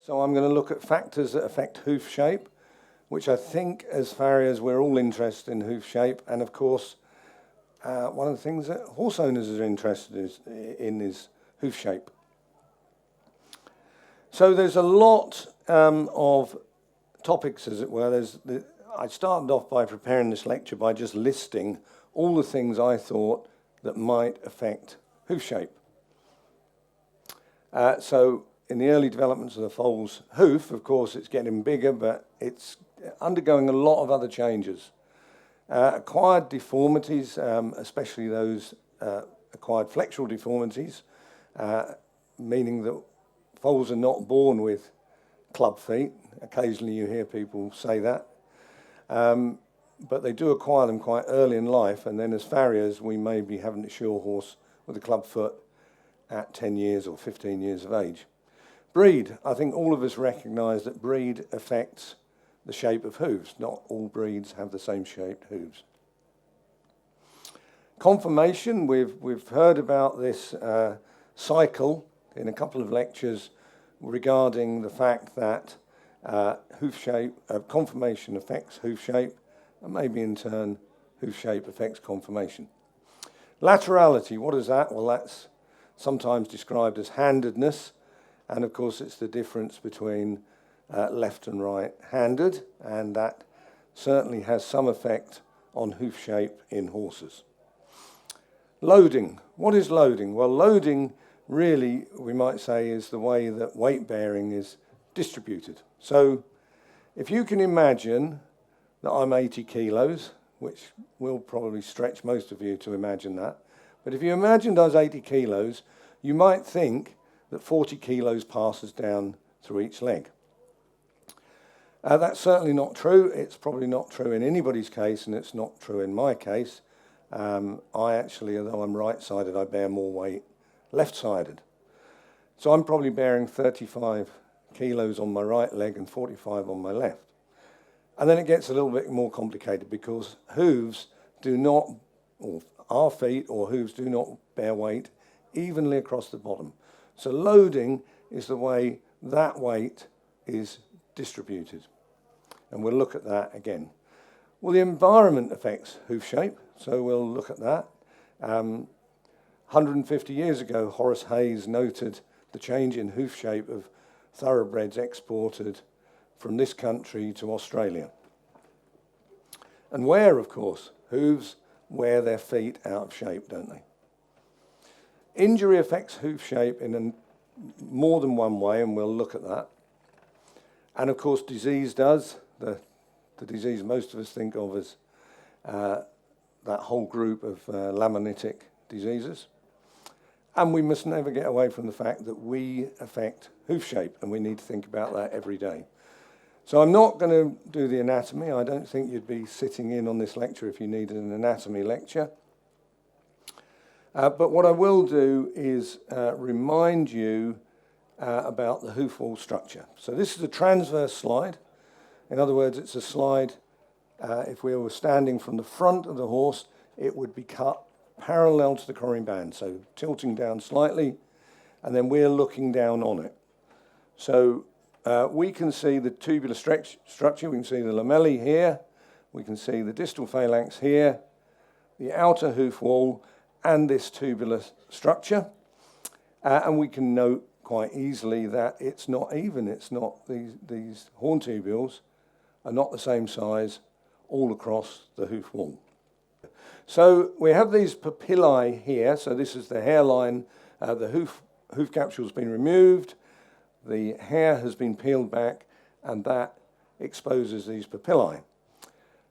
So I'm going to look at factors that affect hoof shape, which I think as farriers we're all interested in hoof shape, and of course one of the things that horse owners are interested in is hoof shape. So there's a lot of topics, as it were. I started off by preparing this lecture by just listing all the things I thought that might affect hoof shape. So in the early developments of the foal's hoof, of course, it's getting bigger, but it's undergoing a lot of other changes. Acquired deformities, especially those acquired flexural deformities, meaning that foals are not born with club feet. Occasionally you hear people say that. But they do acquire them quite early in life, and then as farriers we may be having to shoe a horse with a club foot at 10 years or 15 years of age. Breed. I think all of us recognise that breed affects the shape of hooves. Not all breeds have the same shaped hooves. Conformation. We've heard about this cycle in a couple of lectures regarding the fact that hoof shape, conformation affects hoof shape, and maybe in turn hoof shape affects conformation. Laterality. What is that? Well, that's sometimes described as handedness. And of course, it's the difference between left and right-handed, and that certainly has some effect on hoof shape in horses. Loading. What is loading? Well, loading really, we might say, is the way that weight bearing is distributed. So if you can imagine that I'm 80 kilos, which will probably stretch most of you to imagine that, but if you imagined I was 80 kilos, you might think that 40 kilos passes down through each leg. That's certainly not true. It's probably not true in anybody's case, and it's not true in my case. I actually, although I'm right-sided, I bear more weight left-sided. So I'm probably bearing 35 kilos on my right leg and 45 on my left. And then it gets a little bit more complicated because hooves do not, or our feet or hooves do not bear weight evenly across the bottom. So loading is the way that weight is distributed. And we'll look at that again. Well, the environment affects hoof shape, so we'll look at that. 150 years ago, Horace Hayes noted the change in hoof shape of thoroughbreds exported from this country to Australia. And wear, of course. Hooves wear their feet out of shape, don't they? Injury affects hoof shape in more than one way, and we'll look at that. And of course, disease does. The disease most of us think of as that whole group of laminitic diseases. And we must never get away from the fact that we affect hoof shape, and we need to think about that every day. So I'm not going to do the anatomy. I don't think you'd be sitting in on this lecture if you needed an anatomy lecture. But what I will do is remind you about the hoof wall structure. So this is a transverse slide. In other words, it's a slide, if we were standing from the front of the horse, it would be cut parallel to the crowing band, so tilting down slightly, and then we're looking down on it. So we can see the tubular structure, we can see the lamellae here, we can see the distal phalanx here, the outer hoof wall, and this tubular structure. And we can note quite easily that it's not even, it's not, these horn tubules are not the same size all across the hoof wall. So we have these papillae here, so this is the hairline, the hoof capsule's been removed, the hair has been peeled back, and that exposes these papillae.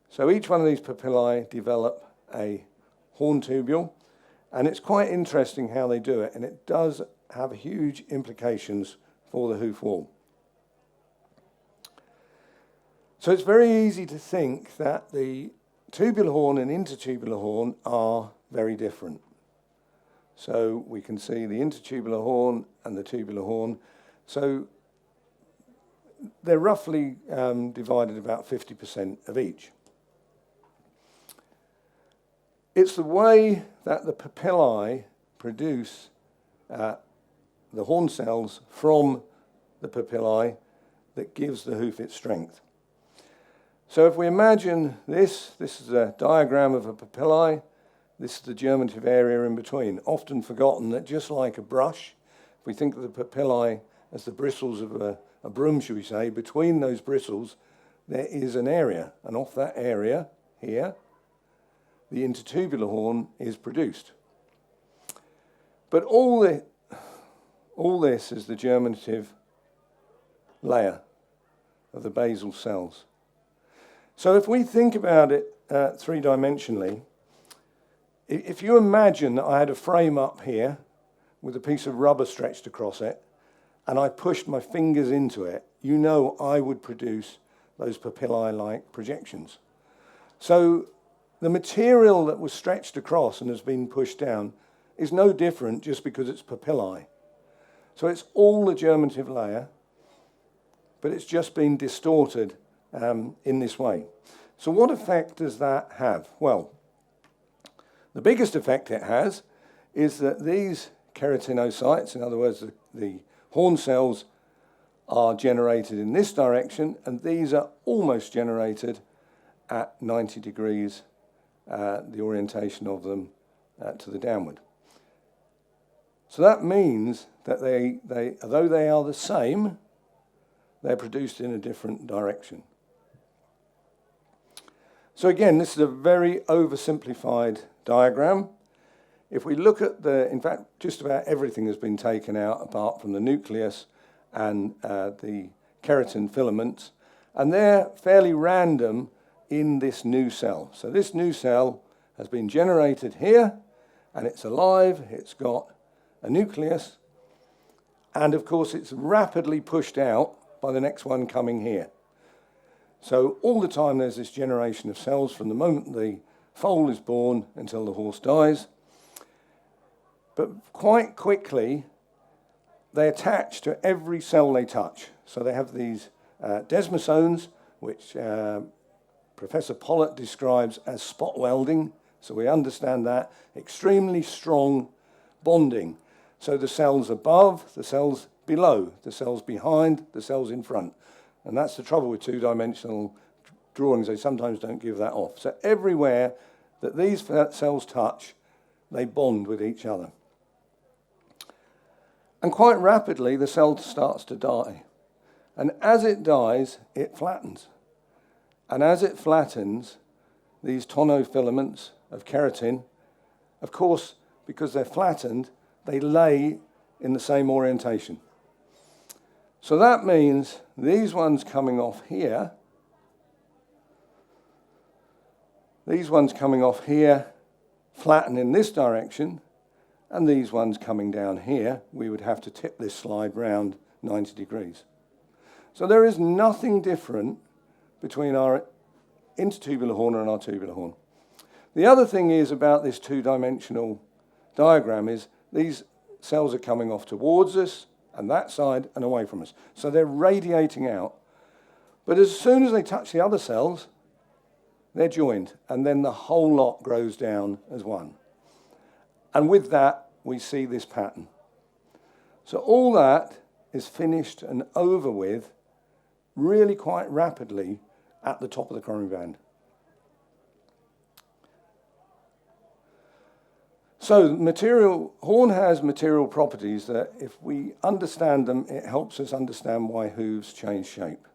So each one of these papillae develop a horn tubule, and it's quite interesting how they do it, and it does have huge implications for the hoof wall. So it's very easy to think that the tubular horn and intertubular horn are very different. So we can see the intertubular horn and the tubular horn. So they're roughly divided about 50% of each. It's the way that the papillae produce the horn cells from the papillae that gives the hoof its strength. So if we imagine this is a diagram of a papillae, this is the germinative area in between. Often forgotten that just like a brush, if we think of the papillae as the bristles of a broom, should we say, between those bristles there is an area, and off that area here the intertubular horn is produced. But all this is the germinative layer of the basal cells. So if we think about it three-dimensionally, if you imagine that I had a frame up here with a piece of rubber stretched across it, and I pushed my fingers into it, you know I would produce those papillae-like projections. So the material that was stretched across and has been pushed down is no different just because it's papillae. So it's all the germinative layer, but it's just been distorted in this way. So what effect does that have? Well, the biggest effect it has is that these keratinocytes, in other words, the horn cells, are generated in this direction, and these are almost generated at 90 degrees, the orientation of them to the downward. So that means that although they are the same, they're produced in a different direction. So again, this is a very oversimplified diagram. If we look at in fact, just about everything has been taken out apart from the nucleus and the keratin filaments, and they're fairly random in this new cell. So this new cell has been generated here, and it's alive, it's got a nucleus, and of course it's rapidly pushed out by the next one coming here. So all the time there's this generation of cells from the moment the foal is born until the horse dies. But quite quickly they attach to every cell they touch. So they have these desmosomes, which Professor Pollitt describes as spot welding. So we understand that. Extremely strong bonding. So the cells above, the cells below, the cells behind, the cells in front. And that's the trouble with two-dimensional drawings. They sometimes don't give that off. So everywhere that these cells touch, they bond with each other. And quite rapidly, the cell starts to die. And as it dies, it flattens. And as it flattens, these tonofilaments of keratin, of course, because they're flattened, they lay in the same orientation. So that means these ones coming off here, flatten in this direction, and these ones coming down here, we would have to tip this slide round 90 degrees. So there is nothing different between our intertubular horn and our tubular horn. The other thing is about this two-dimensional diagram is these cells are coming off towards us, and that side, and away from us. So they're radiating out. But as soon as they touch the other cells, they're joined, and then the whole lot grows down as one. And with that, we see this pattern. So all that is finished and over with really quite rapidly at the top of the coronary band. So horn has material properties that if we understand them, it helps us understand why hooves change shape.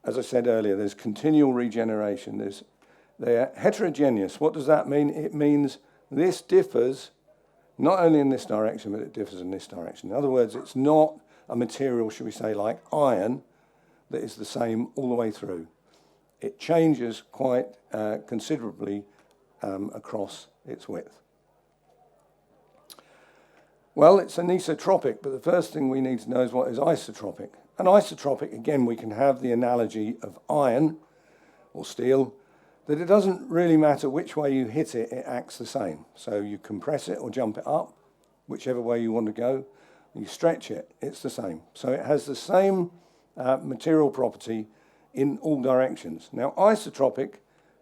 As I said earlier, there's continual regeneration. They're heterogeneous. What does that mean? It means this differs not only in this direction, but it differs in this direction. In other words, it's not a material, should we say, like iron, that is the same all the way through. It changes quite considerably across its width. Well, it's anisotropic, but the first thing we need to know is what is isotropic. And isotropic, again, we can have the analogy of iron or steel, that it doesn't really matter which way you hit it, it acts the same. So you compress it or jump it up, whichever way you want to go, you stretch it, it's the same. So it has the same material property in all directions. Now, isotropic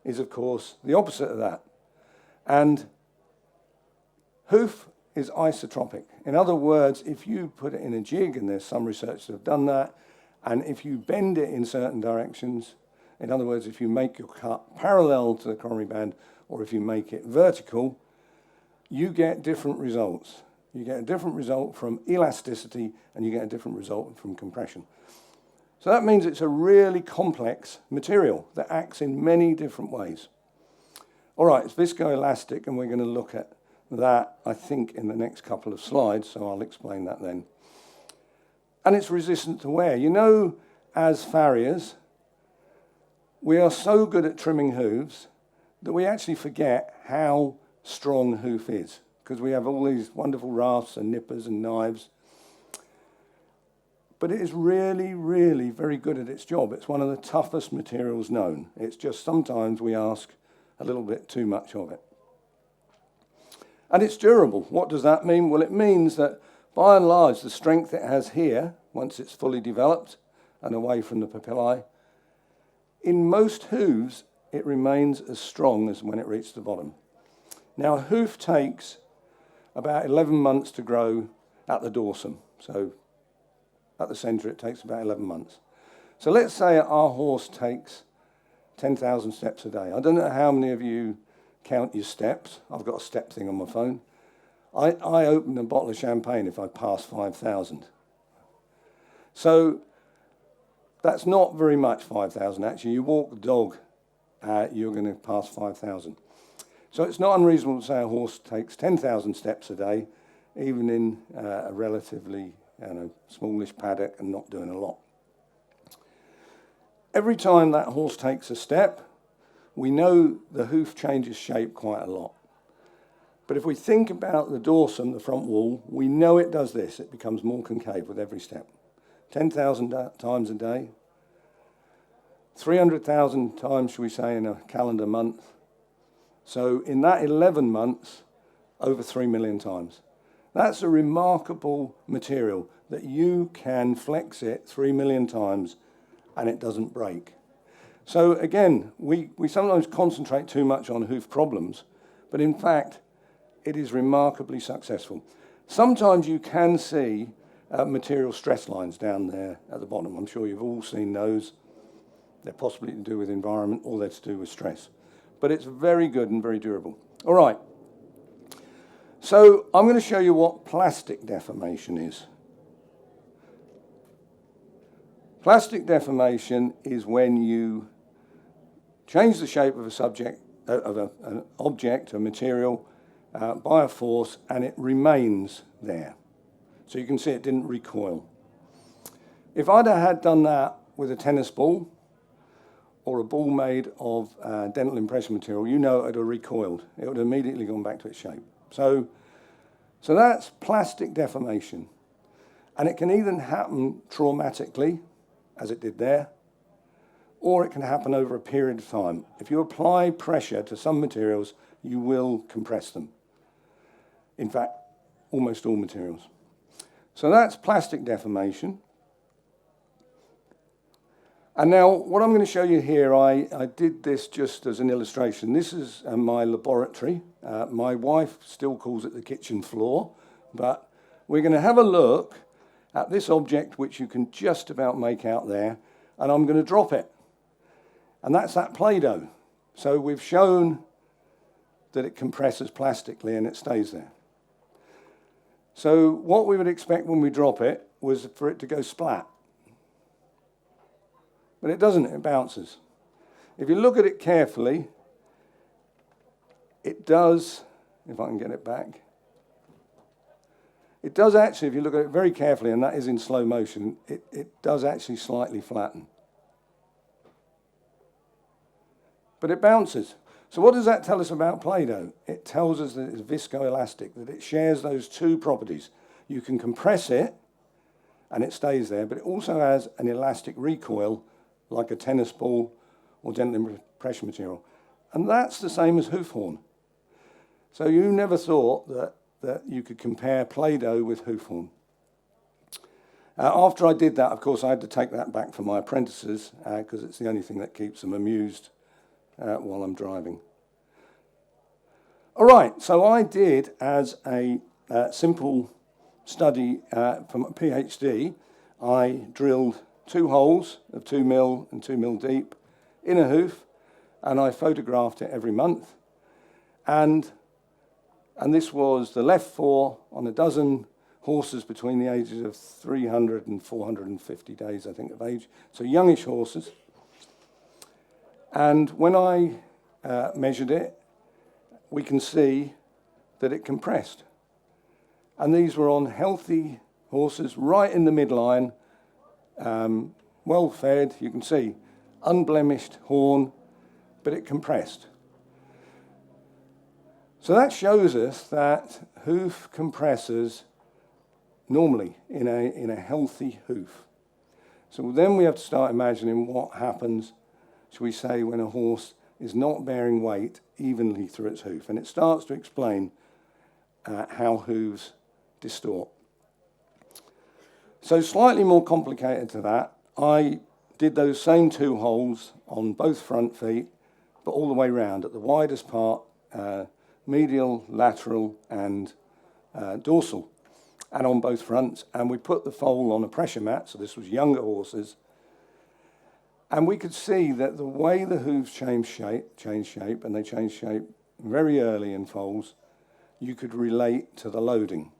is, of course, the opposite of that. And hoof is isotropic. In other words, if you put it in a jig, and there's some research that have done that, and if you bend it in certain directions, in other words, if you make your cut parallel to the coronary band, or if you make it vertical, you get different results. You get a different result from elasticity, and you get a different result from compression. So that means it's a really complex material that acts in many different ways. All right, it's viscoelastic, and we're going to look at that, I think, in the next couple of slides, so I'll explain that then. And it's resistant to wear. You know, as farriers, we are so good at trimming hooves that we actually forget how strong hoof is, because we have all these wonderful rafts and nippers and knives. But it is really, really very good at its job. It's one of the toughest materials known. It's just sometimes we ask a little bit too much of it. And it's durable. What does that mean? Well, it means that by and large, the strength it has here, once it's fully developed and away from the papillae, in most hooves, it remains as strong as when it reaches the bottom. Now, a hoof takes about 11 months to grow at the dorsum. So at the centre, it takes about 11 months. So let's say our horse takes 10,000 steps a day. I don't know how many of you count your steps. I've got a step thing on my phone. I open a bottle of champagne if I pass 5,000. So that's not very much, 5,000 actually. You walk the dog, you're going to pass 5,000. So it's not unreasonable to say a horse takes 10,000 steps a day, even in a relatively smallish paddock and not doing a lot. Every time that horse takes a step, we know the hoof changes shape quite a lot. But if we think about the dorsum, the front wall, we know it does this. It becomes more concave with every step. 10,000 times a day, 300,000 times, shall we say, in a calendar month. So in that 11 months, over 3 million times. That's a remarkable material that you can flex it 3 million times and it doesn't break. So again, we sometimes concentrate too much on hoof problems, but in fact, it is remarkably successful. Sometimes you can see material stress lines down there at the bottom. I'm sure you've all seen those. They're possibly to do with environment or they're to do with stress. But it's very good and very durable. All right. So I'm going to show you what plastic deformation is. Plastic deformation is when you change the shape of a subject, an object, a material, by a force, and it remains there. So you can see it didn't recoil. If I'd had done that with a tennis ball or a ball made of dental impression material, you know it would have recoiled. It would have immediately gone back to its shape. So that's plastic deformation. And it can either happen traumatically, as it did there, or it can happen over a period of time. If you apply pressure to some materials, you will compress them. In fact, almost all materials. So that's plastic deformation. And now, what I'm going to show you here, I did this just as an illustration. This is my laboratory. My wife still calls it the kitchen floor, but we're going to have a look at this object, which you can just about make out there, and I'm going to drop it. And that's that Play-Doh. So we've shown that it compresses plastically and it stays there. So what we would expect when we drop it was for it to go splat. But it doesn't, it bounces. If you look at it carefully, it does, if I can get it back, it does actually, if you look at it very carefully, and that is in slow motion, it does actually slightly flatten. But it bounces. So what does that tell us about Play-Doh? It tells us that it's viscoelastic, that it shares those two properties. You can compress it, and it stays there, but it also has an elastic recoil, like a tennis ball or dental impression material. And that's the same as hoof horn. So you never thought that you could compare Play-Doh with hoof horn. After I did that, of course, I had to take that back for my apprentices, because it's the only thing that keeps them amused while I'm driving. All right, so I did, as a simple study from a PhD. I drilled 2 holes of 2 mil and 2 mil deep in a hoof, and I photographed it every month. And this was the left fore on a dozen horses between the ages of 300 and 450 days, I think, of age. So youngish horses. And when I measured it, we can see that it compressed. And these were on healthy horses, right in the midline, well fed, you can see, unblemished horn, but it compressed. So that shows us that hoof compresses normally in a healthy hoof. So then we have to start imagining what happens, shall we say, when a horse is not bearing weight evenly through its hoof. And it starts to explain how hooves distort. So slightly more complicated to that, I did those same 2 holes on both front feet, but all the way round at the widest part, medial, lateral, and dorsal, and on both fronts. And we put the foal on a pressure mat, so this was younger horses. And we could see that the way the hooves change shape, and they change shape very early in foals, you could relate to the loading.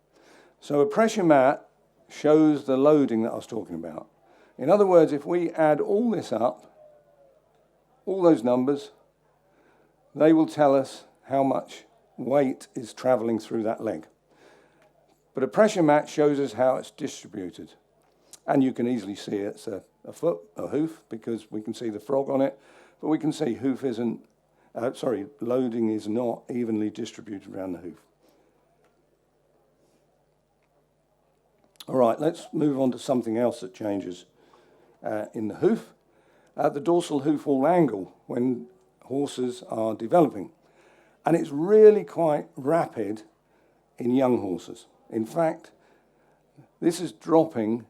So a pressure mat shows the loading that I was talking about. In other words, if we add all this up, all those numbers, they will tell us how much weight is traveling through that leg. But a pressure mat shows us how it's distributed. And you can easily see it's a hoof, because we can see the frog on it, but we can see loading is not evenly distributed around the hoof. All right, let's move on to something else that changes in the hoof. The dorsal hoof wall angle when horses are developing. And it's really quite rapid in young horses. In fact, this is dropping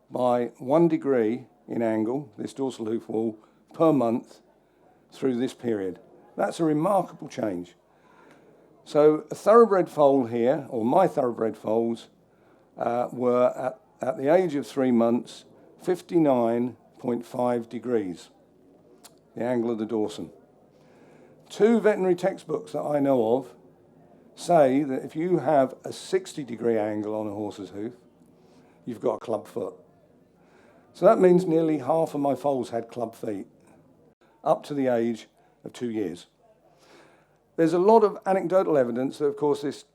by 1 degree in angle, this dorsal hoof wall, per month through this period. That's a remarkable change. So a thoroughbred foal here, or my thoroughbred foals, were at the age of 3 months, 59.5 degrees, the angle of the dorsum. 2 veterinary textbooks that I know of say that if you have a 60-degree angle on a horse's hoof, you've got a club foot. So that means nearly half of my foals had club feet, up to the age of 2 years. There's a lot of anecdotal evidence that, of course, this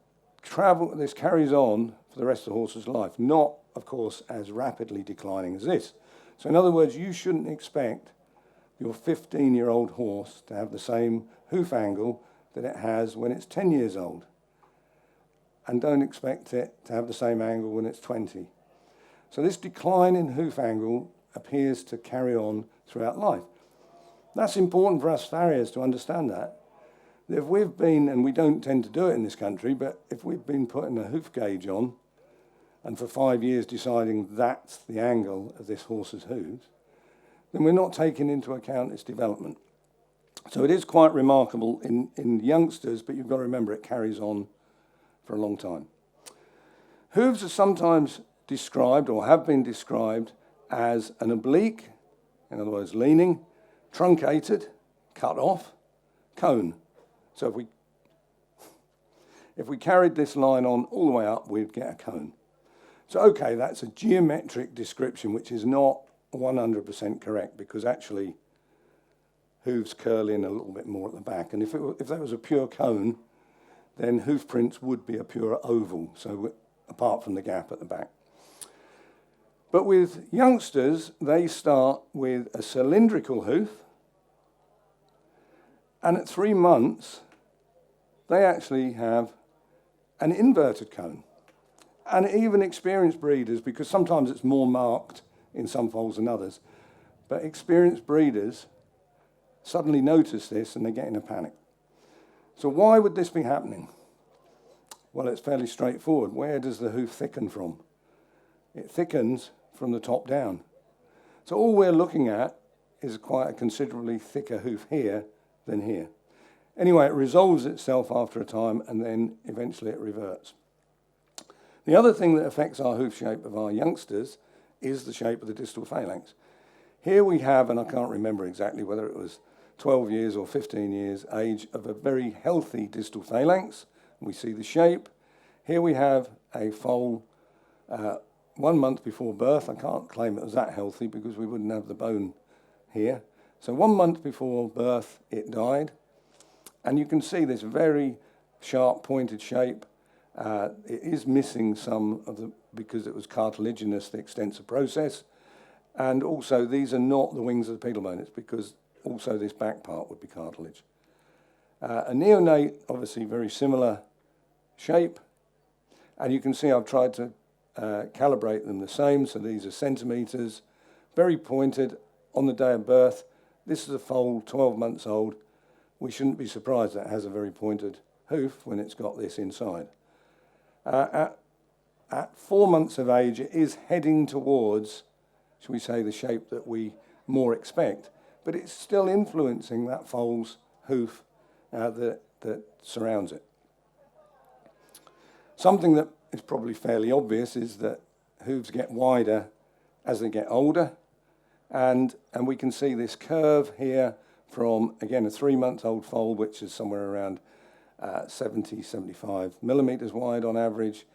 carries on for the rest of the horse's life, not, of course, as rapidly declining as this. So in other words, you shouldn't expect your 15-year-old horse to have the same hoof angle that it has when it's 10 years old. And don't expect it to have the same angle when it's 20. So this decline in hoof angle appears to carry on throughout life. That's important for us farriers to understand that. If we've been, and we don't tend to do it in this country, but if we've been putting a hoof gauge on, and for 5 years deciding that's the angle of this horse's hooves, then we're not taking into account its development. So it is quite remarkable in youngsters, but you've got to remember it carries on for a long time. Hooves are sometimes described, or have been described, as an oblique, in other words, leaning, truncated, cut off, cone. So if we carried this line on all the way up, we'd get a cone. So, okay, that's a geometric description, which is not 100% correct, because actually hooves curl in a little bit more at the back. And if that was a pure cone, then hoof prints would be a pure oval, so apart from the gap at the back. But with youngsters, they start with a cylindrical hoof, and at 3 months, they actually have an inverted cone. And even experienced breeders, because sometimes it's more marked in some foals than others, but experienced breeders suddenly notice this and they get in a panic. So why would this be happening? Well, it's fairly straightforward. Where does the hoof thicken from? It thickens from the top down. So all we're looking at is quite a considerably thicker hoof here than here. Anyway, it resolves itself after a time and then eventually it reverts. The other thing that affects our hoof shape of our youngsters is the shape of the distal phalanx. Here we have, and I can't remember exactly whether it was 12 years or 15 years age of a very healthy distal phalanx. We see the shape. Here we have a foal 1 month before birth. I can't claim it was that healthy because we wouldn't have the bone here. So 1 month before birth, it died. And you can see this very sharp pointed shape. It is missing some of the, because it was cartilaginous, the extensor process. And also these are not the wings of the pedal bone. It's because also this back part would be cartilage. A neonate, obviously very similar shape. And you can see I've tried to calibrate them the same. So these are centimetres, very pointed on the day of birth. This is a foal 12 months old. We shouldn't be surprised that it has a very pointed hoof when it's got this inside. At 4 months of age, it is heading towards, shall we say, the shape that we more expect, but it's still influencing that foal's hoof that surrounds it. Something that is probably fairly obvious is that hooves get wider as they get older, and we can see this curve here from, again, a 3-month-old foal, which is somewhere around 70, 75 millimetres wide on average,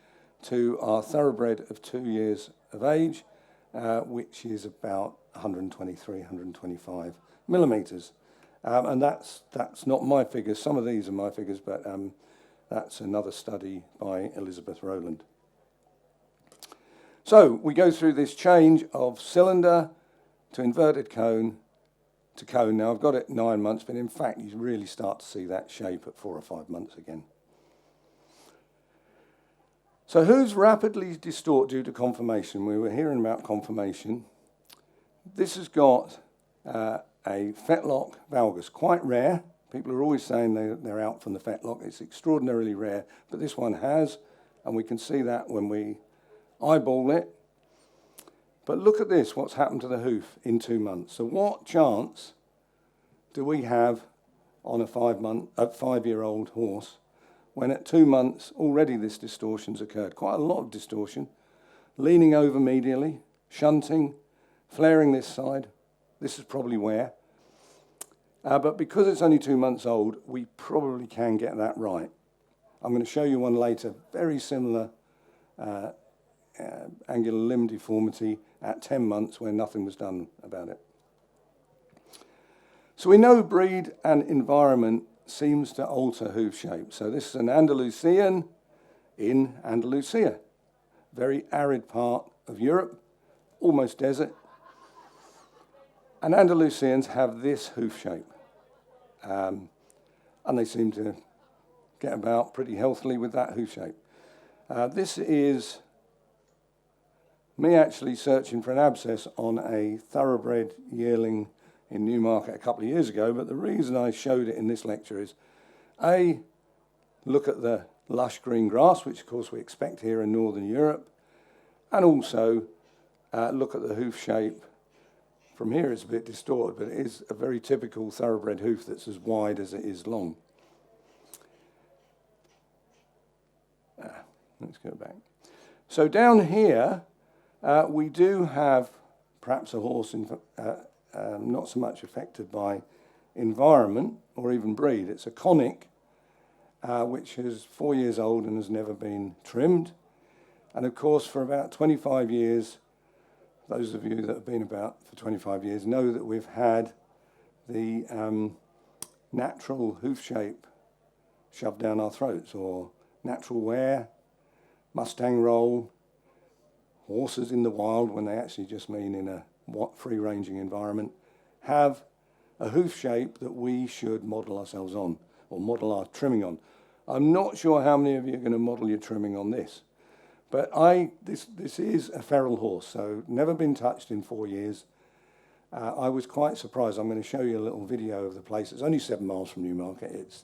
to our thoroughbred of 2 years of age, which is about 123, 125 millimetres. And that's not my figures. Some of these are my figures, but that's another study by Elizabeth Rowland. So we go through this change of cylinder to inverted cone to cone. Now, I've got it 9 months, but in fact, you really start to see that shape at 4 or 5 months again. So hooves rapidly distort due to conformation. We were hearing about conformation. This has got a fetlock valgus, quite rare. People are always saying they're out from the fetlock. It's extraordinarily rare, but this one has, and we can see that when we eyeball it. But look at this, what's happened to the hoof in 2 months. So what chance do we have on a 5-year-old horse when at 2 months already this distortion's occurred? Quite a lot of distortion. Leaning over medially, shunting, flaring this side. This is probably wear. But because it's only 2 months old, we probably can get that right. I'm going to show you one later, very similar angular limb deformity at 10 months where nothing was done about it. So we know breed and environment seems to alter hoof shape. So this is an Andalusian in Andalusia, very arid part of Europe, almost desert. And Andalusians have this hoof shape. And they seem to get about pretty healthily with that hoof shape. This is me actually searching for an abscess on a thoroughbred yearling in Newmarket a couple of years ago, but the reason I showed it in this lecture is, A, look at the lush green grass, which of course we expect here in Northern Europe, and also look at the hoof shape. From here it's a bit distorted, but it is a very typical thoroughbred hoof that's as wide as it is long. Let's go back. So down here, we do have perhaps a horse not so much affected by environment or even breed. It's a conic, which is 4 years old and has never been trimmed. And of course, for about 25 years, those of you that have been about for 25 years know that we've had the natural hoof shape shoved down our throats, or natural wear, Mustang roll, horses in the wild, when they actually just mean in a free-ranging environment, have a hoof shape that we should model ourselves on, or model our trimming on. I'm not sure how many of you are going to model your trimming on this, but this is a feral horse, so never been touched in 4 years. I was quite surprised. I'm going to show you a little video of the place. It's only 7 miles from Newmarket. It's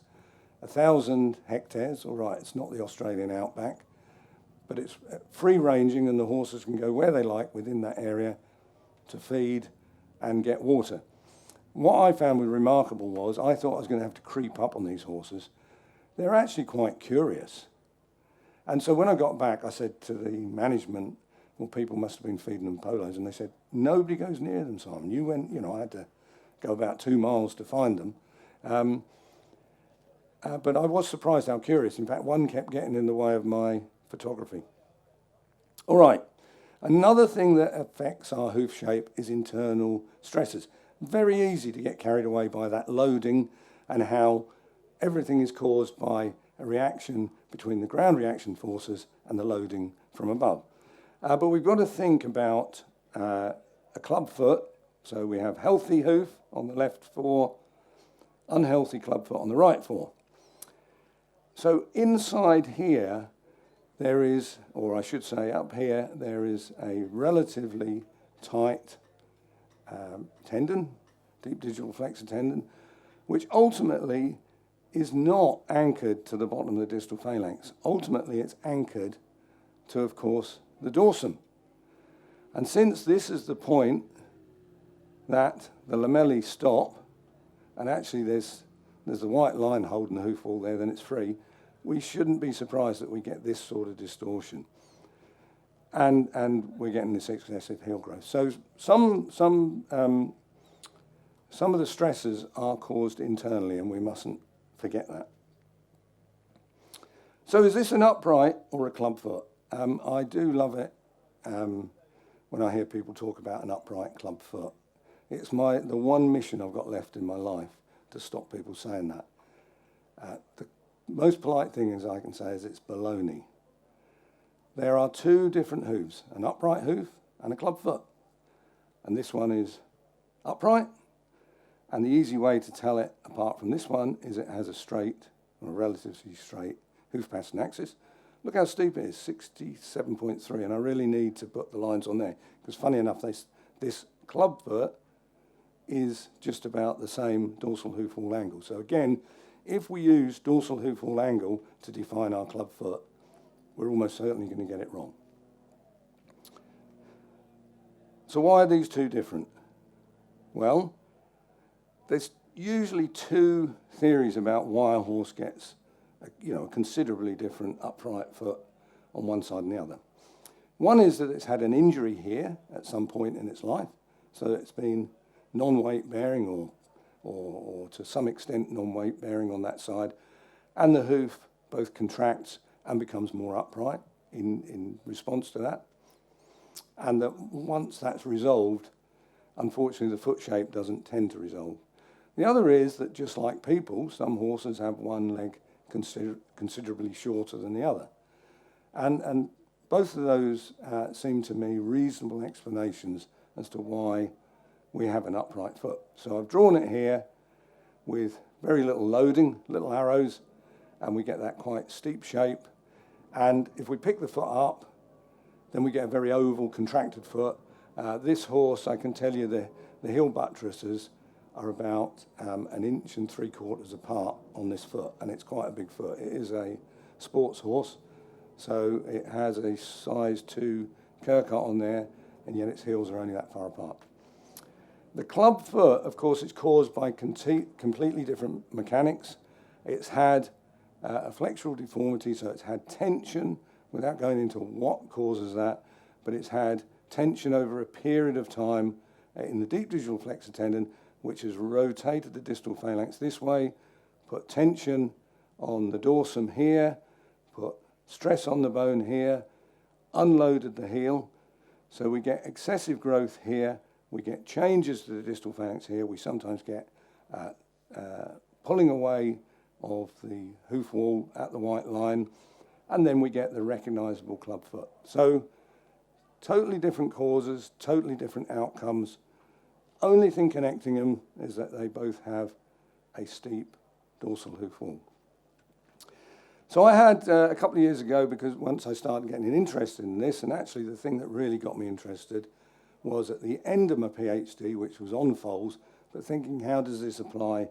1,000 hectares. All right, it's not the Australian outback, but it's free-ranging, and the horses can go where they like within that area to feed and get water. What I found remarkable was I thought I was going to have to creep up on these horses. They're actually quite curious. And so when I got back, I said to the management, well, people must have been feeding them polos. And they said, nobody goes near them, Simon. You went, I had to go about 2 miles to find them. But I was surprised how curious. In fact, one kept getting in the way of my photography. All right. Another thing that affects our hoof shape is internal stresses. Very easy to get carried away by that loading and how everything is caused by a reaction between the ground reaction forces and the loading from above. But we've got to think about a club foot. So we have healthy hoof on the left 4, unhealthy club foot on the right 4. So inside here, there is, or I should say up here, there is a relatively tight tendon, deep digital flexor tendon, which ultimately is not anchored to the bottom of the distal phalanx. Ultimately, it's anchored to, of course, the dorsum. And since this is the point that the lamellae stop, and actually there's the white line holding the hoof wall there, then it's free, we shouldn't be surprised that we get this sort of distortion. And we're getting this excessive heel growth. So some of the stresses are caused internally, and we mustn't forget that. So is this an upright or a club foot? I do love it when I hear people talk about an upright club foot. It's the one mission I've got left in my life to stop people saying that. The most polite thing is I can say is it's baloney. There are 2 different hooves, an upright hoof and a club foot. And this one is upright. And the easy way to tell it apart from this one is it has a straight, or a relatively straight, hoof pattern axis. Look how steep it is, 67.3. And I really need to put the lines on there. Because funny enough, this club foot is just about the same dorsal hoof wall angle. So again, if we use dorsal hoof wall angle to define our club foot, we're almost certainly going to get it wrong. So why are these 2 different? Well, there's usually 2 theories about why a horse gets a considerably different upright foot on one side and the other. One is that it's had an injury here at some point in its life, so it's been non-weight bearing or to some extent non-weight bearing on that side, and the hoof both contracts and becomes more upright in response to that. And that once that's resolved, unfortunately the foot shape doesn't tend to resolve. The other is that just like people, some horses have one leg considerably shorter than the other. And both of those seem to me reasonable explanations as to why we have an upright foot. So I've drawn it here with very little loading, little arrows, and we get that quite steep shape. And if we pick the foot up, then we get a very oval, contracted foot. This horse, I can tell you the heel buttresses are about 1 3/4 inches apart on this foot, and it's quite a big foot. It is a sports horse, so it has a size 2 Kirkut on there, and yet its heels are only that far apart. The club foot, of course, is caused by completely different mechanics. It's had a flexural deformity, so it's had tension, without going into what causes that, but it's had tension over a period of time in the deep digital flexor tendon, which has rotated the distal phalanx this way, put tension on the dorsum here, put stress on the bone here, unloaded the heel, so we get excessive growth here, we get changes to the distal phalanx here, we sometimes get pulling away of the hoof wall at the white line, and then we get the recognizable club foot. So totally different causes, totally different outcomes. Only thing connecting them is that they both have a steep dorsal hoof wall. So I had a couple of years ago, because once I started getting interested in this, and actually the thing that really got me interested was at the end of my PhD, which was on foals, but thinking how does this apply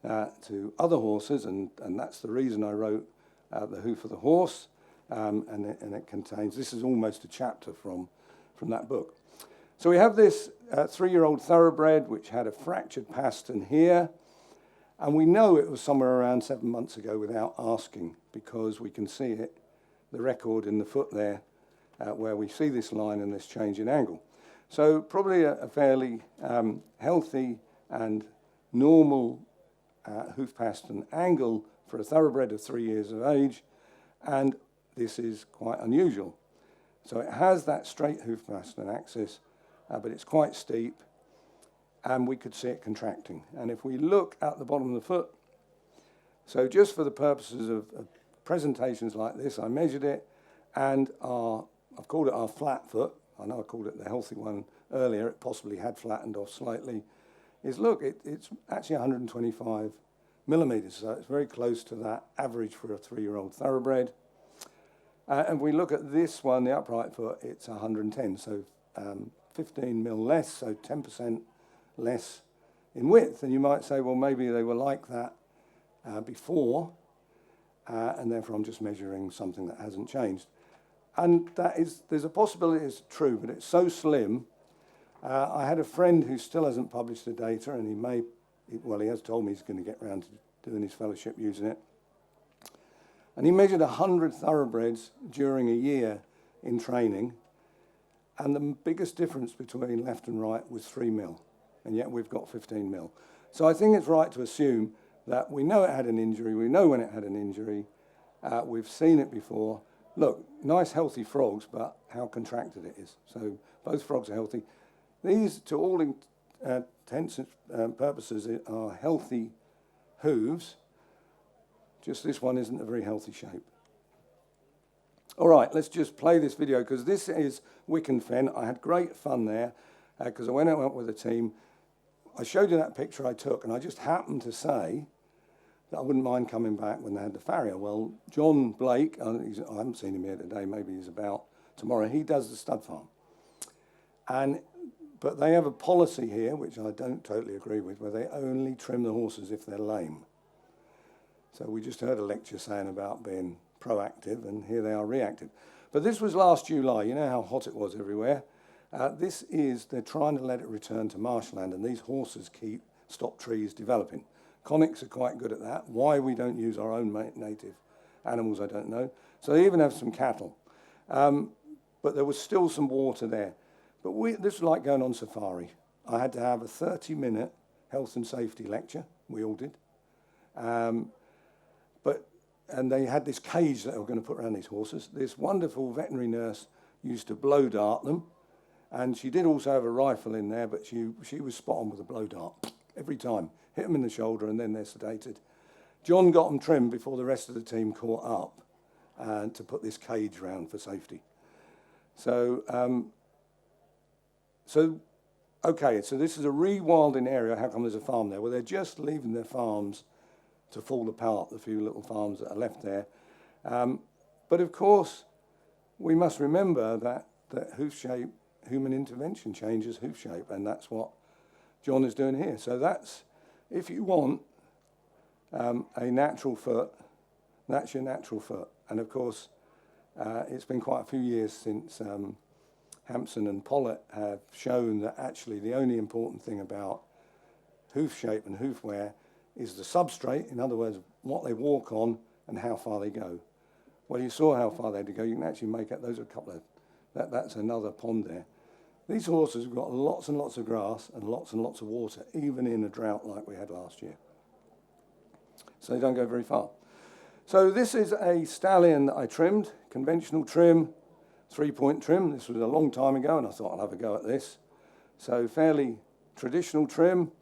to other horses, and that's the reason I wrote The Hoof of the Horse, and it contains, this is almost a chapter from that book. So we have this 3-year-old thoroughbred which had a fractured pastern here, and we know it was somewhere around 7 months ago without asking, because we can see it the record in the foot there, where we see this line and this change in angle. So probably a fairly healthy and normal hoof pastern angle for a thoroughbred of 3 years of age, and this is quite unusual. So it has that straight hoof pastern axis, but it's quite steep, and we could see it contracting. And if we look at the bottom of the foot, so just for the purposes of presentations like this, I measured it, and I've called it our flat foot. I know I called it the healthy one earlier. It possibly had flattened off slightly. Look, it's actually 125 millimeters, so it's very close to that average for a 3-year-old thoroughbred. And we look at this one, the upright foot, it's 110, so 15 mil less, so 10% less in width. And you might say, well, maybe they were like that before, and therefore I'm just measuring something that hasn't changed. And there's a possibility it's true, but it's so slim. I had a friend who still hasn't published the data, and he has told me he's going to get around to doing his fellowship using it. And he measured 100 thoroughbreds during a year in training, and the biggest difference between left and right was 3 mil, and yet we've got 15 mil. So I think it's right to assume that we know it had an injury, we know when it had an injury, we've seen it before. Look, nice healthy frogs, but how contracted it is. So both frogs are healthy. These, to all intents and purposes, are healthy hooves. Just this one isn't a very healthy shape. All right, let's just play this video, because this is Wick and Fen. I had great fun there, because I went out with a team. I showed you that picture I took, and I just happened to say that I wouldn't mind coming back when they had the Farrier. Well, John Blake, I haven't seen him here today, maybe he's about tomorrow, he does the stud farm. But they have a policy here, which I don't totally agree with, where they only trim the horses if they're lame. So we just heard a lecture saying about being proactive, and here they are reactive. But this was last July. You know how hot it was everywhere. They're trying to let it return to marshland, and these horses stop trees developing. Conics are quite good at that. Why we don't use our own native animals, I don't know. So they even have some cattle. But there was still some water there. But this was like going on safari. I had to have a 30-minute health and safety lecture. We all did. And they had this cage that they were going to put around these horses. This wonderful veterinary nurse used to blow dart them. And she did also have a rifle in there, but she was spot on with a blow dart every time. Hit them in the shoulder, and then they're sedated. John got them trimmed before the rest of the team caught up to put this cage round for safety. So this is a rewilding area. How come there's a farm there? Well, they're just leaving their farms to fall apart, the few little farms that are left there. But of course, we must remember that hoof shape, human intervention changes hoof shape, and that's what John is doing here. So that's, if you want a natural foot, that's your natural foot. And of course, it's been quite a few years since Hampson and Pollitt have shown that actually the only important thing about hoof shape and hoof wear is the substrate, in other words, what they walk on and how far they go. Well, you saw how far they had to go. You can actually make out, those are a couple of, that's another pond there. These horses have got lots and lots of grass and lots of water, even in a drought like we had last year. So they don't go very far. So this is a stallion that I trimmed, conventional trim, 3-point trim. This was a long time ago, and I thought I'll have a go at this. So fairly traditional trim,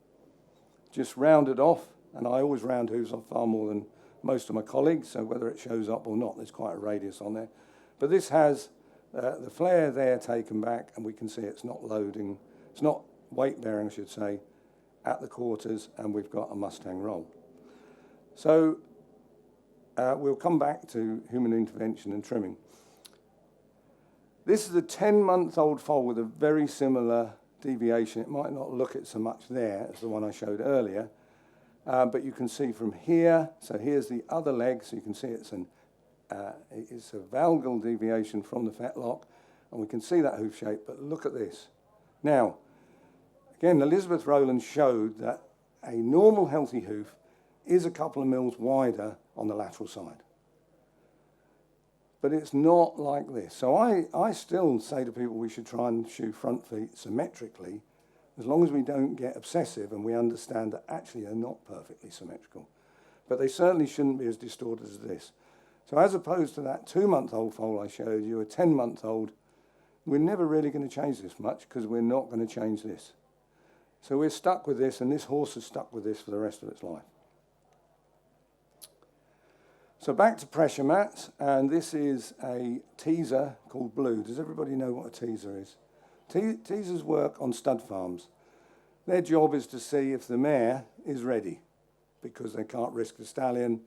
just rounded off, and I always round hooves off far more than most of my colleagues, so whether it shows up or not, there's quite a radius on there. But this has the flare there taken back, and we can see it's not loading, it's not weight bearing, I should say, at the quarters, and we've got a Mustang roll. So we'll come back to human intervention and trimming. This is a 10-month-old foal with a very similar deviation. It might not look it so much there as the one I showed earlier, but you can see from here, so here's the other leg, so you can see it's a valgal deviation from the fetlock, and we can see that hoof shape, but look at this. Now, again, Elizabeth Rowland showed that a normal healthy hoof is a couple of mils wider on the lateral side. but it's not like this. So I still say to people we should try and shoe front feet symmetrically, as long as we don't get obsessive and we understand that actually they're not perfectly symmetrical. But they certainly shouldn't be as distorted as this. So as opposed to that 2-month-old foal I showed you, a 10-month-old, we're never really going to change this much because we're not going to change this. So we're stuck with this, and this horse is stuck with this for the rest of its life. So back to pressure mats, and this is a teaser called Blue. Does everybody know what a teaser is? Teasers work on stud farms. Their job is to see if the mare is ready, because they can't risk the stallion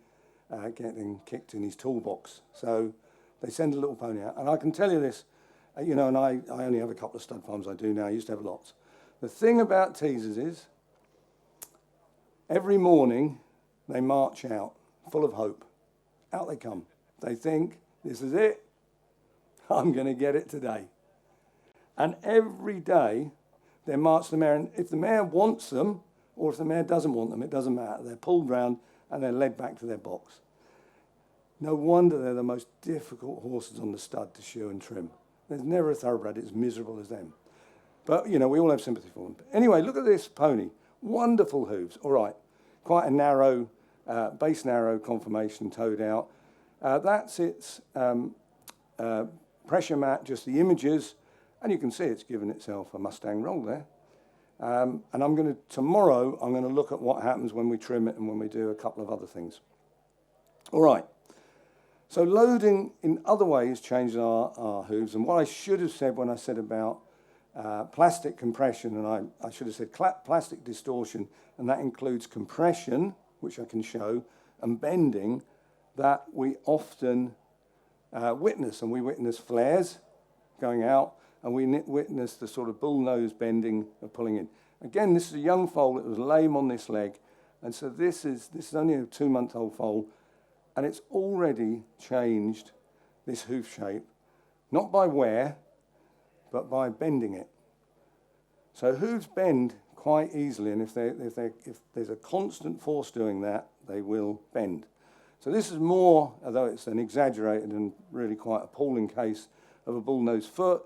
getting kicked in his toolbox. So they send a little pony out. And I can tell you this, and I only have a couple of stud farms I do now. I used to have lots. The thing about teasers is every morning they march out full of hope. Out they come. They think, this is it. I'm going to get it today. And every day they march the mare. And if the mare wants them, or if the mare doesn't want them, it doesn't matter. They're pulled round and they're led back to their box. No wonder they're the most difficult horses on the stud to shoe and trim. There's never a thoroughbred as miserable as them. But, we all have sympathy for them. But anyway, look at this pony. Wonderful hooves. All right. Quite a narrow, base narrow conformation toed out. That's its pressure mat, just the images. And you can see it's given itself a Mustang roll there. And tomorrow, I'm going to look at what happens when we trim it and when we do a couple of other things. All right. So loading in other ways changes our hooves. And what I should have said when I said about plastic compression, and I should have said plastic distortion, and that includes compression, which I can show, and bending, that we often witness. And we witness flares going out, and we witness the sort of bull-nose bending of pulling in. Again, this is a young foal that was lame on this leg, and so this is only a 2-month-old foal, and it's already changed this hoof shape, not by wear, but by bending it. So hooves bend quite easily, and if there's a constant force doing that, they will bend. So this is more, although it's an exaggerated and really quite appalling case of a bull-nosed foot,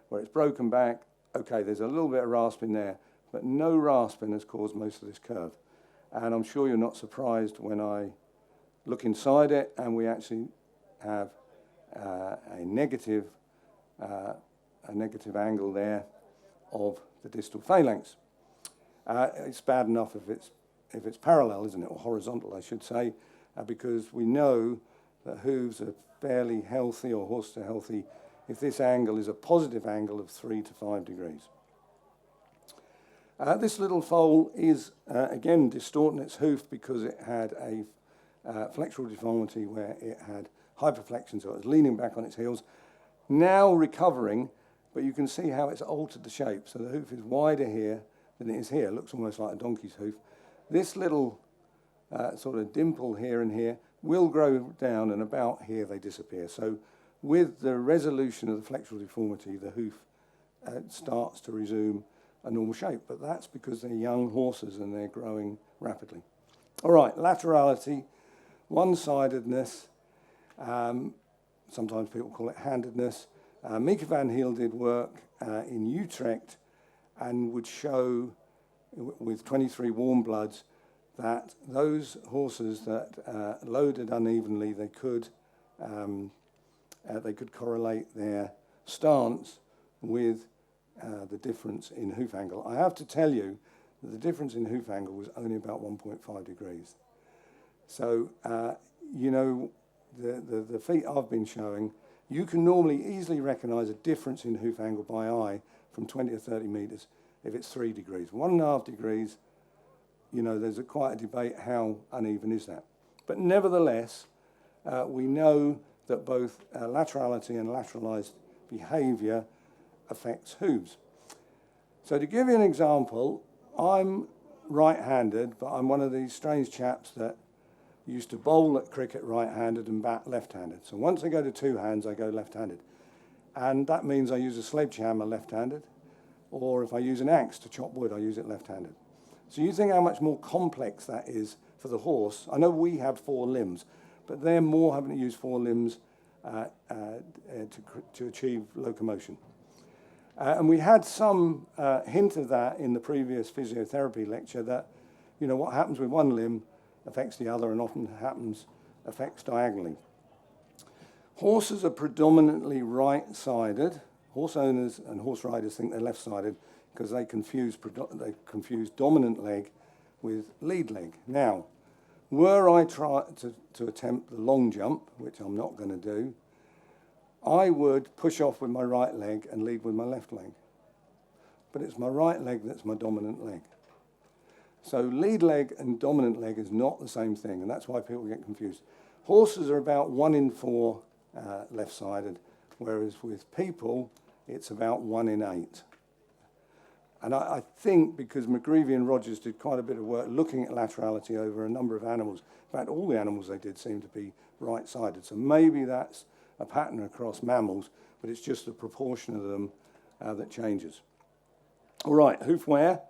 where it's broken back. Okay, there's a little bit of rasping there, but no rasping has caused most of this curve. And I'm sure you're not surprised when I look inside it and we actually have a negative angle there of the distal phalanx. It's bad enough if it's parallel, isn't it, or horizontal, I should say, because we know that hooves are fairly healthy, or horses are healthy, if this angle is a positive angle of 3 to 5 degrees. This little foal is, again, distorting its hoof because it had a flexural deformity where it had hyperflexion, so it was leaning back on its heels. Now recovering, but you can see how it's altered the shape. So the hoof is wider here than it is here. It looks almost like a donkey's hoof. This little sort of dimple here and here will grow down, and about here they disappear. So with the resolution of the flexural deformity, the hoof starts to resume a normal shape. But that's because they're young horses and they're growing rapidly. All right, laterality, one-sidedness. Sometimes people call it handedness. Mieke van Heel did work in Utrecht and would show with 23 warm bloods that those horses that loaded unevenly, they could correlate their stance with the difference in hoof angle. I have to tell you that the difference in hoof angle was only about 1.5 degrees. So, the feet I've been showing, you can normally easily recognize a difference in hoof angle by eye from 20 to 30 meters if it's 3 degrees. 1.5 degrees, there's quite a debate how uneven is that. But nevertheless, we know that both laterality and lateralized behavior affects hooves. So to give you an example, I'm right-handed, but I'm one of these strange chaps that used to bowl at cricket right-handed and bat left-handed. So once I go to two hands, I go left-handed. And that means I use a sledgehammer left-handed, or if I use an axe to chop wood, I use it left-handed. So you think how much more complex that is for the horse. I know we have 4 limbs, but they're more having to use 4 limbs to achieve locomotion. And we had some hint of that in the previous physiotherapy lecture, that, you know, what happens with one limb affects the other, and often affects diagonally. Horses are predominantly right-sided. Horse owners and horse riders think they're left-sided because they confuse dominant leg with lead leg. Now, were I to attempt the long jump, which I'm not going to do, I would push off with my right leg and lead with my left leg. But it's my right leg that's my dominant leg. So lead leg and dominant leg is not the same thing, and that's why people get confused. Horses are about 1 in 4 left-sided, whereas with people, it's about 1 in 8. And I think because McGreevy and Rogers did quite a bit of work looking at laterality over a number of animals, in fact, all the animals they did seem to be right-sided. So maybe that's a pattern across mammals, but it's just the proportion of them that changes. All right, hoof wear.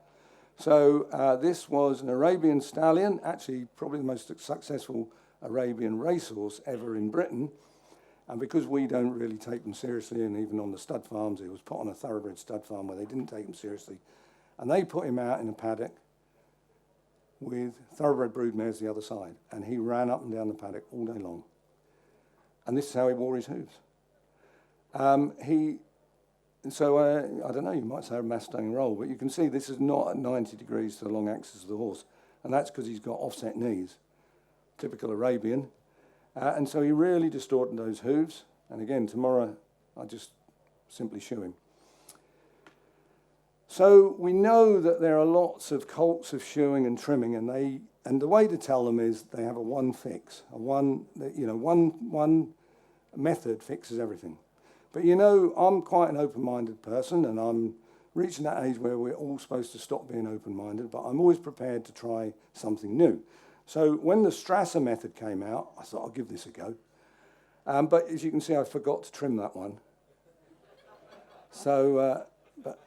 So this was an Arabian Stallion, actually probably the most successful Arabian racehorse ever in Britain. And because we don't really take them seriously, and even on the stud farms, it was put on a thoroughbred stud farm where they didn't take him seriously. And they put him out in a paddock with thoroughbred broodmares the other side. And he ran up and down the paddock all day long. And this is how he wore his hooves. I don't know, you might say a Mustang roll, but you can see this is not at 90 degrees to the long axis of the horse. And that's because he's got offset knees, typical Arabian. And so he really distorted those hooves. And again, tomorrow, I just simply shoe him. So we know that there are lots of colts of shoeing and trimming, and the way to tell them is they have a one fix, one method fixes everything. But you know, I'm quite an open-minded person, and I'm reaching that age where we're all supposed to stop being open-minded, but I'm always prepared to try something new. So when the Strasser method came out, I thought I'll give this a go. But as you can see, I forgot to trim that one. So, but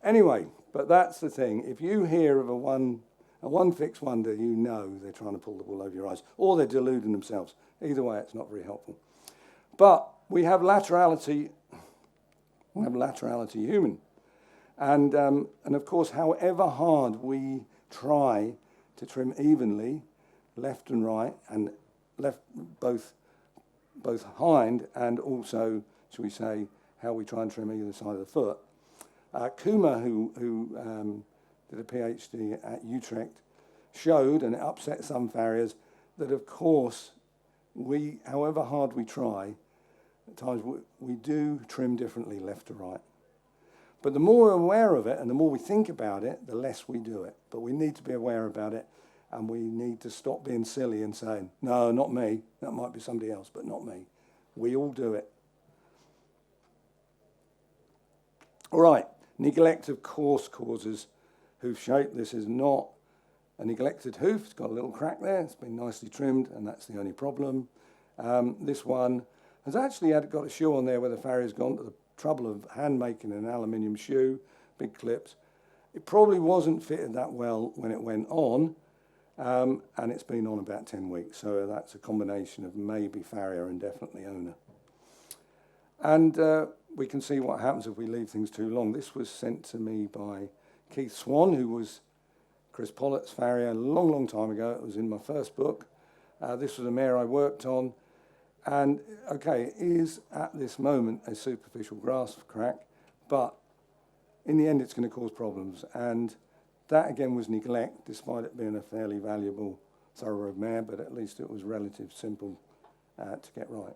anyway, but that's the thing. If you hear of a one-fix wonder, you know they're trying to pull the wool over your eyes, or they're deluding themselves. Either way, it's not very helpful. But we have laterality. We have laterality human, and of course, however hard we try to trim evenly, left and right, and left both hind, and also, shall we say, how we try and trim either side of the foot. Kuma, who did a PhD at Utrecht, showed, and it upset some farriers, that of course, however hard we try, at times we do trim differently left to right. But the more we're aware of it and the more we think about it, the less we do it. But we need to be aware about it, and we need to stop being silly and saying, no, not me. That might be somebody else, but not me. We all do it. All right, neglect of course causes hoof shape. This is not a neglected hoof. It's got a little crack there. It's been nicely trimmed, and that's the only problem. This one has actually got a shoe on there where the farrier's gone to the trouble of hand making an aluminium shoe, big clips. It probably wasn't fitted that well when it went on, and it's been on about 10 weeks. So that's a combination of maybe farrier and definitely owner. And we can see what happens if we leave things too long. This was sent to me by Keith Swan, who was Chris Pollett's farrier a long, long time ago. It was in my first book. This was a mare I worked on. And, okay, it is at this moment a superficial grasp crack, but in the end it's going to cause problems. And that, again, was neglect, despite it being a fairly valuable thoroughbred mare, but at least it was relatively simple to get right.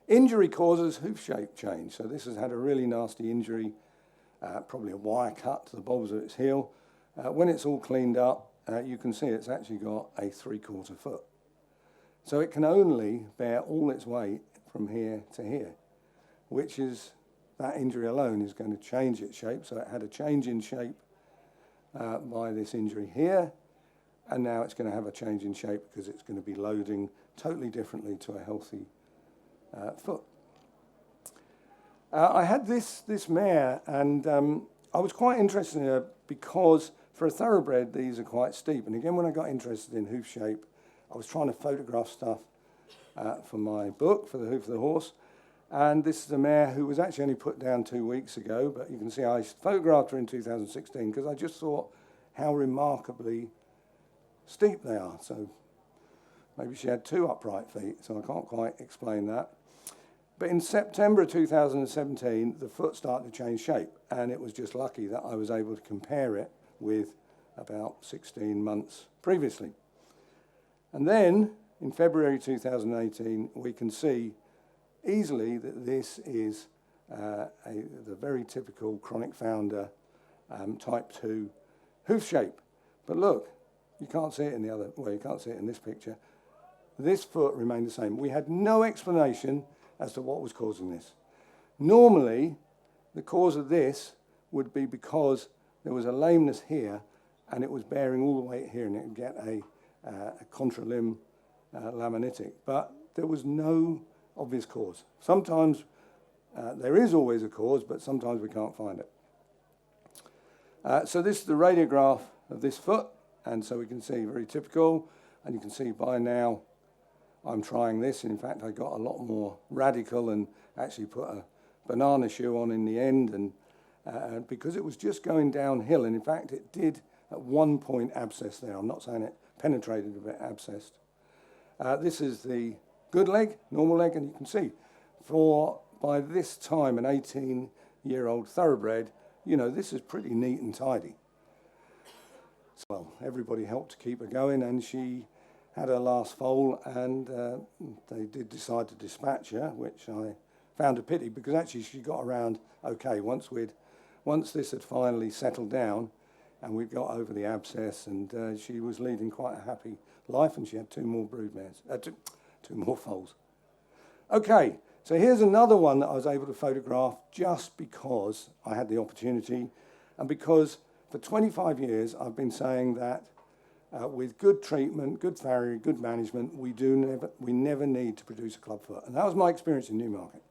Injury causes hoof shape change. So this has had a really nasty injury, probably a wire cut to the bulbs of its heel. When it's all cleaned up, you can see it's actually got a 3/4 foot. So it can only bear all its weight from here to here, which is, that injury alone is going to change its shape. So it had a change in shape by this injury here, and now it's going to have a change in shape because it's going to be loading totally differently to a healthy foot. I had this mare, and I was quite interested in her because for a thoroughbred, these are quite steep. And again, when I got interested in hoof shape, I was trying to photograph stuff for my book, for the Hoof of the Horse. And this is a mare who was actually only put down 2 weeks ago, but you can see I photographed her in 2016 because I just thought how remarkably steep they are. So maybe she had 2 upright feet, so I can't quite explain that. But in September of 2017, the foot started to change shape, and it was just lucky that I was able to compare it with about 16 months previously. And then, in February 2018, we can see easily that this is the very typical chronic founder type 2 hoof shape. But look, you can't see it in the other, well, you can't see it in this picture. This foot remained the same. We had no explanation as to what was causing this. Normally, the cause of this would be because there was a lameness here and it was bearing all the weight here and it would get a contralimb laminitic. But there was no obvious cause. Sometimes there is always a cause, but sometimes we can't find it. So this is the radiograph of this foot, and so we can see very typical, and you can see by now I'm trying this. In fact, I got a lot more radical and actually put a banana shoe on in the end, and because it was just going downhill, and in fact it did at one point abscess there. I'm not saying it penetrated a bit, abscessed. This is the good leg, normal leg, and you can see by this time an 18-year-old thoroughbred, you know, this is pretty neat and tidy. So, well, everybody helped to keep her going, and she had her last foal, and they did decide to dispatch her, which I found a pity because actually she got around okay once this had finally settled down, and we got over the abscess, and she was leading quite a happy life, and she had 2 more broodmares, two more foals. Okay, so here's another one that I was able to photograph just because I had the opportunity, and because for 25 years I've been saying that with good treatment, good farrier, good management, we never need to produce a clubfoot. And that was my experience in Newmarket.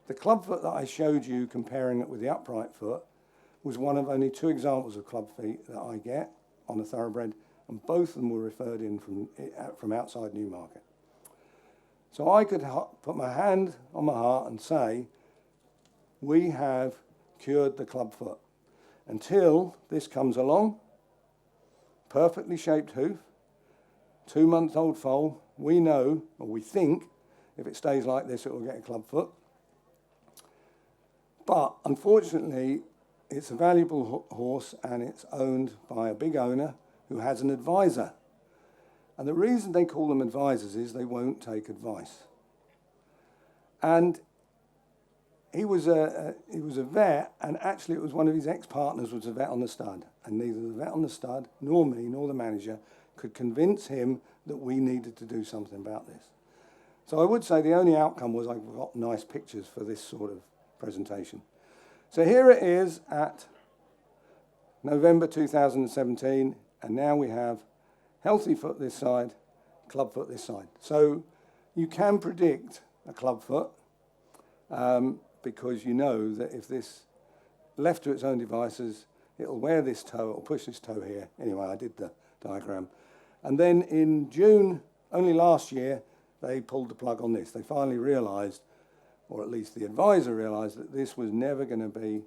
The clubfoot that I showed you, comparing it with the upright foot, was one of only 2 examples of club feet that I get on a thoroughbred, and both of them were referred in from outside Newmarket. So I could put my hand on my heart and say, we have cured the clubfoot. Until this comes along, perfectly shaped hoof, 2-month-old foal, we know, or we think, if it stays like this, it will get a clubfoot. But unfortunately, it's a valuable horse and it's owned by a big owner who has an advisor. And the reason they call them advisors is they won't take advice. And he was a vet, and actually it was one of his ex-partners was a vet on the stud. And neither the vet on the stud, nor me, nor the manager could convince him that we needed to do something about this. So I would say the only outcome was I got nice pictures for this sort of presentation. So here it is at November 2017, and now we have healthy foot this side, club foot this side. So you can predict a club foot because you know that if this left to its own devices, it'll wear this toe, it'll push this toe here. Anyway, I did the diagram. And then in June, only last year, they pulled the plug on this. They finally realised, or at least the advisor realised, that this was never going to be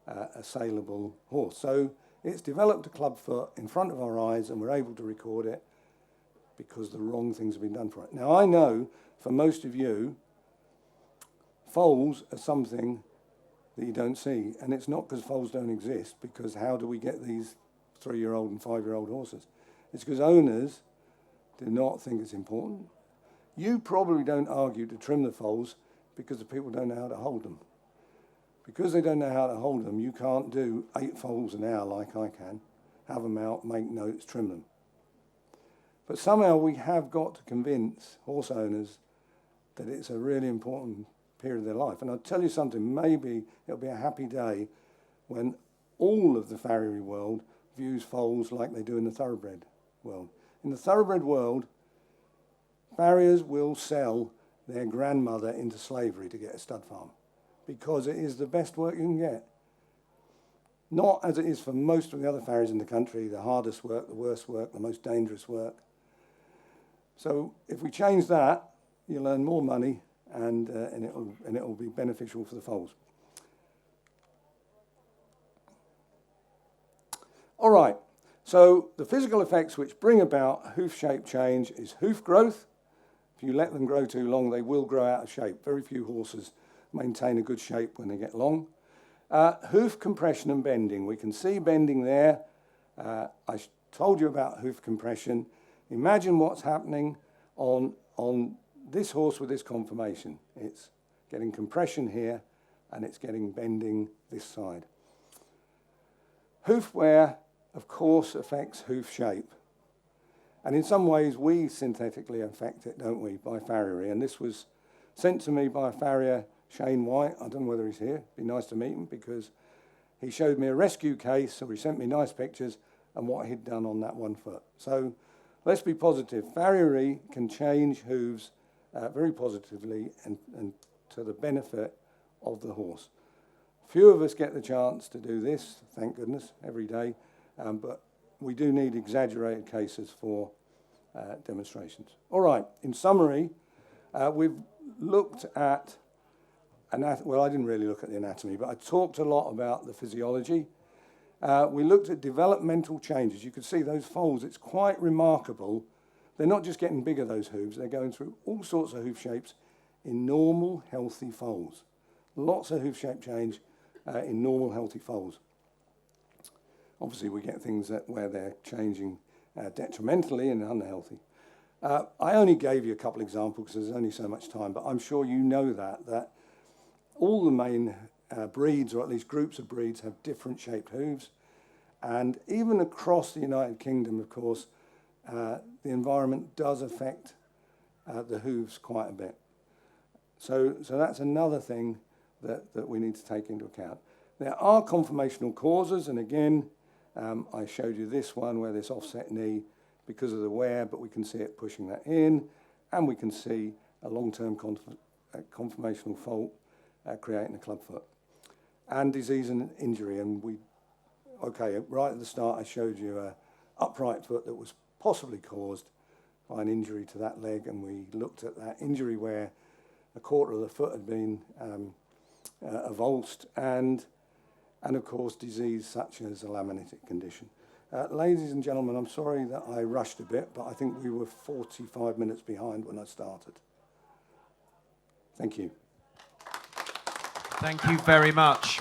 a saleable horse. So it's developed a club foot in front of our eyes, and we're able to record it because the wrong things have been done for it. Now, I know for most of you, foals are something that you don't see, and it's not because foals don't exist, because how do we get these 3-year-old and 5-year-old horses? It's because owners do not think it's important. You probably don't argue to trim the foals because the people don't know how to hold them. Because they don't know how to hold them, you can't do 8 foals an hour like I can, have them out, make notes, trim them. But somehow we have got to convince horse owners that it's a really important period of their life. And I'll tell you something, maybe it'll be a happy day when all of the farriery world views foals like they do in the thoroughbred world. In the thoroughbred world, farriers will sell their grandmother into slavery to get a stud farm because it is the best work you can get. Not as it is for most of the other farriers in the country, the hardest work, the worst work, the most dangerous work. So if we change that, you'll earn more money, and it'll be beneficial for the foals. All right, so the physical effects which bring about hoof shape change is hoof growth. If you let them grow too long, they will grow out of shape. Very few horses maintain a good shape when they get long. Hoof compression and bending. We can see bending there. I told you about hoof compression. Imagine what's happening on this horse with this conformation. It's getting compression here, and it's getting bending this side. Hoof wear, of course, affects hoof shape. And in some ways, we synthetically affect it, don't we, by Farrier. And this was sent to me by a farrier, Shane White. I don't know whether he's here. It'd be nice to meet him, because he showed me a rescue case, so he sent me nice pictures and what he'd done on that one foot. So let's be positive. Farrier can change hooves very positively and to the benefit of the horse. Few of us get the chance to do this, thank goodness, every day. But we do need exaggerated cases for demonstrations. All right, in summary, we've looked at, well, I didn't really look at the anatomy, but I talked a lot about the physiology. We looked at developmental changes. You could see those foals, it's quite remarkable. They're not just getting bigger, those hooves, they're going through all sorts of hoof shapes in normal, healthy foals. Lots of hoof shape change in normal, healthy foals. Obviously, we get things where they're changing detrimentally and unhealthy. I only gave you a couple examples because there's only so much time, but I'm sure you know that all the main breeds, or at least groups of breeds, have different shaped hooves. And even across the United Kingdom, of course, the environment does affect the hooves quite a bit. So that's another thing that we need to take into account. There are conformational causes, and again, I showed you this one where this offset knee because of the wear, but we can see it pushing that in, and we can see a long-term conformational fault creating a clubfoot. And disease and injury, and right at the start I showed you an upright foot that was possibly caused by an injury to that leg, and we looked at that injury where a quarter of the foot had been avulsed, and of course disease such as a laminitic condition. Ladies and gentlemen, I'm sorry that I rushed a bit, but I think we were 45 minutes behind when I started. Thank you. Thank you very much.